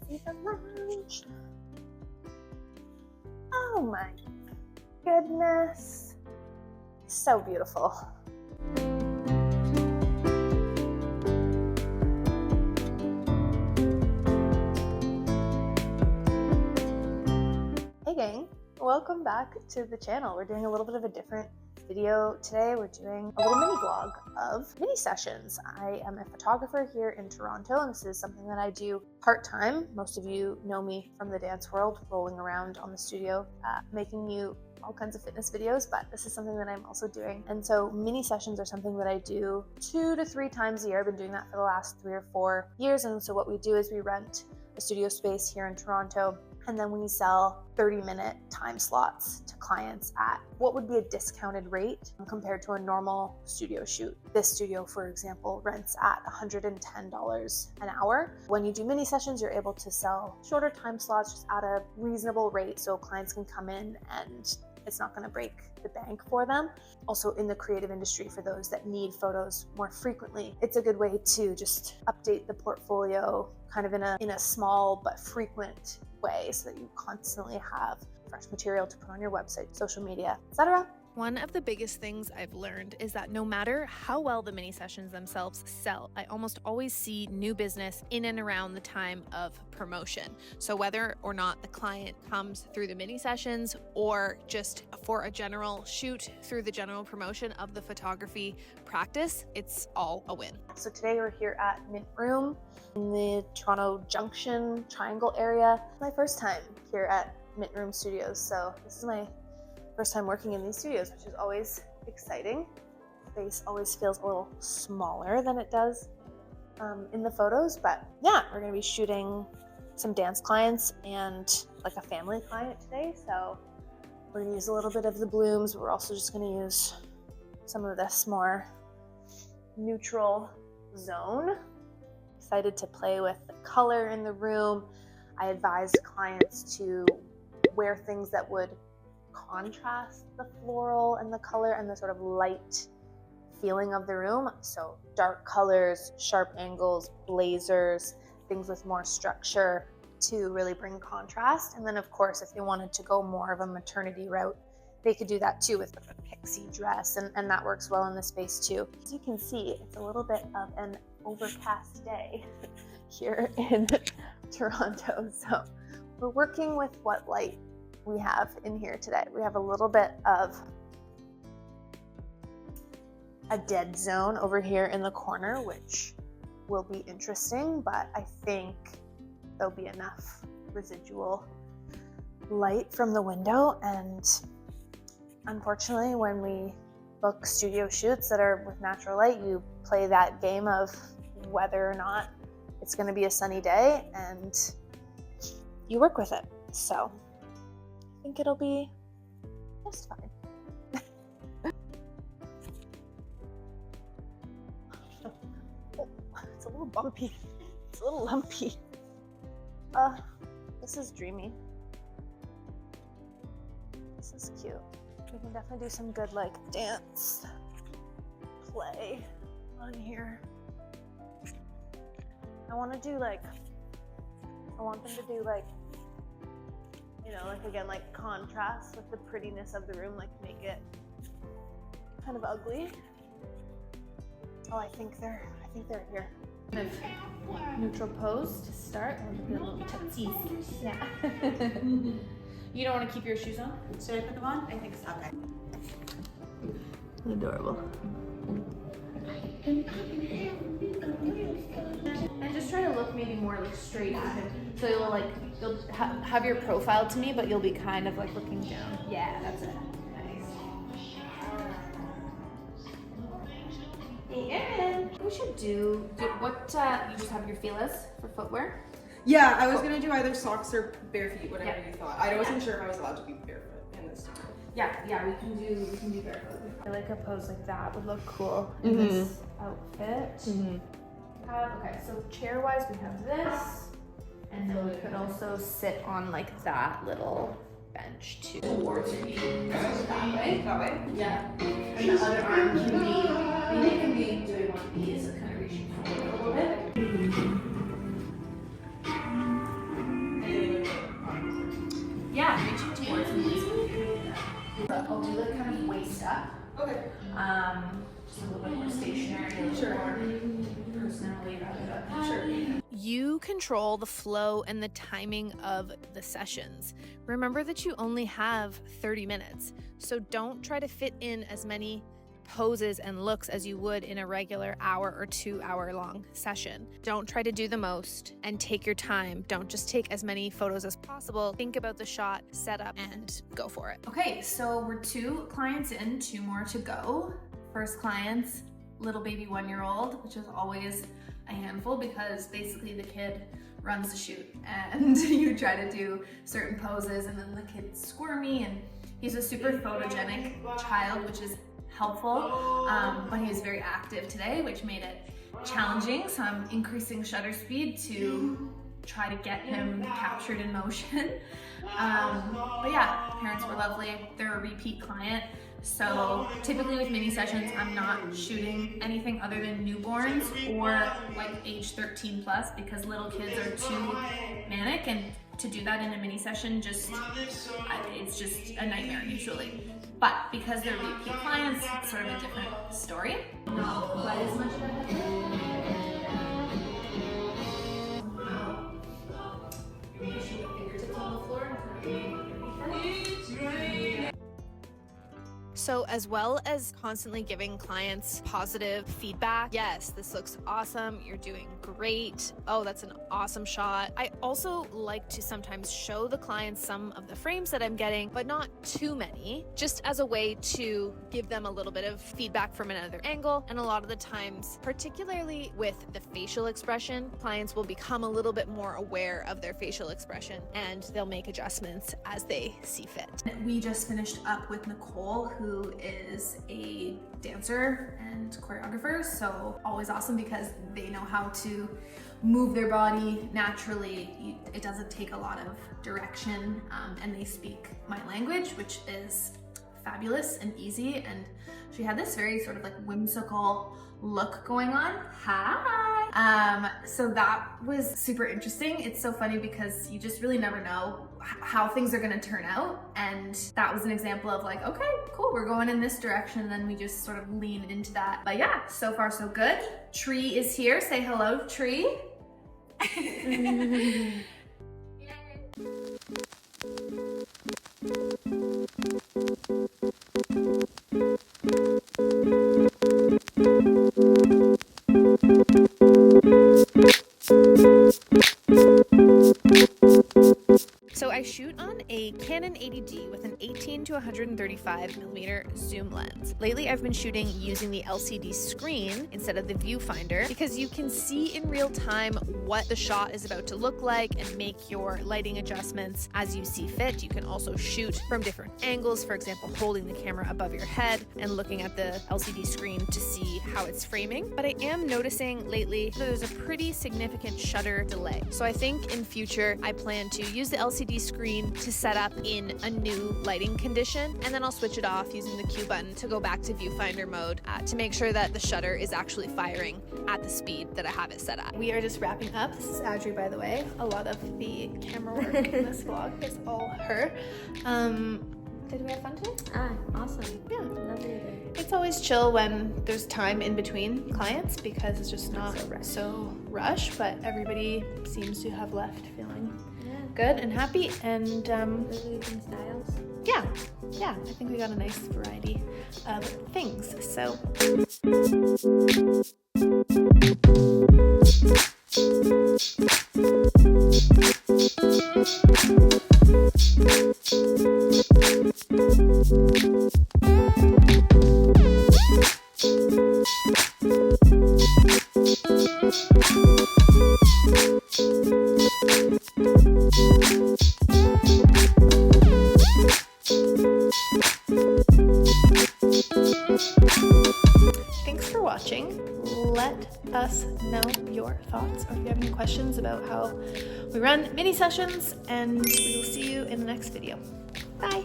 see the lounge. Oh my goodness. So beautiful. Hey gang, welcome back to the channel. We're doing a little bit of a different video today. We're doing a little mini vlog of mini sessions. I am a photographer here in Toronto, and this is something that I do part-time. Most of you know me from the dance world, rolling around on the studio, making you all kinds of fitness videos, but this is something that I'm also doing. And so mini sessions are something that I do 2 to 3 times a year. I've been doing that for the last 3 or 4 years. And so what we do is we rent a studio space here in Toronto, and then we sell 30-minute time slots to clients at what would be a discounted rate compared to a normal studio shoot. This studio, for example, rents at $110 an hour. When you do mini sessions, you're able to sell shorter time slots just at a reasonable rate so clients can come in and it's not going to break the bank for them. Also in the creative industry, for those that need photos more frequently, it's a good way to just update the portfolio kind of in a small but frequent way so that you constantly have fresh material to put on your website, social media, etc. One of the biggest things I've learned is that no matter how well the mini sessions themselves sell, I almost always see new business in and around the time of promotion. So whether or not the client comes through the mini sessions or just for a general shoot through the general promotion of the photography practice, it's all a win. So today we're here at Mint Room in the Toronto Junction Triangle area. My first time here at Mint Room Studios. So this is my first time working in these studios, which is always exciting. Space always feels a little smaller than it does in the photos, but yeah, we're gonna be shooting some dance clients and like a family client today. So we're gonna use a little bit of the blooms, but we're also just gonna use some of this more neutral zone. Excited to play with the color in the room. I advise clients to wear things that would contrast the floral and the color and the sort of light feeling of the room. So dark colors, sharp angles, blazers, things with more structure to really bring contrast. And then of course, if they wanted to go more of a maternity route, they could do that too with a pixie dress, and that works well in the space too. As you can see, it's a little bit of an overcast day here in Toronto. So we're working with what light we have in here today. We have a little bit of a dead zone over here in the corner, which will be interesting, but I think there'll be enough residual light from the window. And unfortunately, when we book studio shoots that are with natural light, you play that game of whether or not it's going to be a sunny day, and you work with it. So I think it'll be just fine. Oh, it's a little bumpy. It's a little lumpy. This is dreamy. This is cute. We can definitely do some good like dance play on here. I want them to do like, you know, like again, like contrast with the prettiness of the room, like make it kind of ugly. Oh, I think they're here. Neutral pose to start. A little tootsies. Yeah. You don't want to keep your shoes on? Should I put them on? I think so. Okay. Adorable. And just try to look maybe more like straight at him. So you'll have your profile to me, but you'll be kind of like looking down. Yeah, that's it. Nice. Hey, Erin. We should do what you just have your feelers for footwear. Yeah, I was gonna do either socks or bare feet, whatever Yeah. you thought. I wasn't sure if I was allowed to be barefoot in this studio. Yeah, we can do barefoot. I feel like a pose like that would look cool in this outfit. Okay, so chair-wise we have this, and then we could also sit on like that little bench too. Towards me. That way? That way? Yeah. And the other arm can be, maybe it can be doing one of these, kind of reaching forward a little bit. but I'll do like kind of waist up. Okay. Just a little bit more stationary, a little more personally rather than Sure. You control the flow and the timing of the sessions. Remember that you only have 30 minutes, so don't try to fit in as many poses and looks as you would in a regular hour or 2 hour long session. Don't try to do the most and take your time. Don't just take as many photos as possible. Think about the shot, set up, and go for it. Okay, so we're 2 clients in, 2 more to go. First client's little baby 1-year-old, which is always a handful because basically the kid runs the shoot and you try to do certain poses and then the kid's squirmy, and he's a super photogenic child, which is helpful, but he was very active today, which made it challenging. So I'm increasing shutter speed to try to get him captured in motion. But yeah, parents were lovely. They're a repeat client. So typically with mini sessions, I'm not shooting anything other than newborns or like age 13 plus because little kids are too manic, and to do that in a mini session, it's just a nightmare usually. But because they're repeat clients, it's sort of a different story. Not quite as much of a So as well as constantly giving clients positive feedback, yes, this looks awesome, you're doing great, oh, that's an awesome shot, I also like to sometimes show the clients some of the frames that I'm getting, but not too many, just as a way to give them a little bit of feedback from another angle. And a lot of the times, particularly with the facial expression, clients will become a little bit more aware of their facial expression and they'll make adjustments as they see fit. We just finished up with Nicole, who is a dancer and choreographer, so always awesome because they know how to move their body naturally. It doesn't take a lot of direction, and they speak my language, which is fabulous and easy. And she had this very sort of like whimsical look going on. Hi! So that was super interesting. It's so funny because you just really never know how things are gonna turn out. And that was an example of like, okay, cool, we're going in this direction. And then we just sort of leaned into that. But yeah, so far so good. Tree is here. Say hello, Tree. So I shoot on a Canon 80D with an 18 to 135 millimeter zoom lens. Lately, I've been shooting using the LCD screen instead of the viewfinder because you can see in real time what the shot is about to look like and make your lighting adjustments as you see fit. You can also shoot from different angles, for example, holding the camera above your head and looking at the LCD screen to see how it's framing. But I am noticing lately there's a pretty significant shutter delay. So I think in future, I plan to use the LCD screen to set up in a new lighting condition, and then I'll switch it off using the Q button to go back to viewfinder mode to make sure that the shutter is actually firing at the speed that I have it set at. We are just wrapping up. This is Audrey, by the way. A lot of the camera work in this vlog is all her. Did we have fun today? Awesome. Yeah. Lovely day. It's always chill when there's time in between clients because it's just not so rush, but everybody seems to have left feeling good and happy, and Really different styles. yeah, I think we got a nice variety of things. So thanks for watching. Let us know your thoughts, or if you have any questions about how we run mini sessions, and we will see you in the next video. Bye.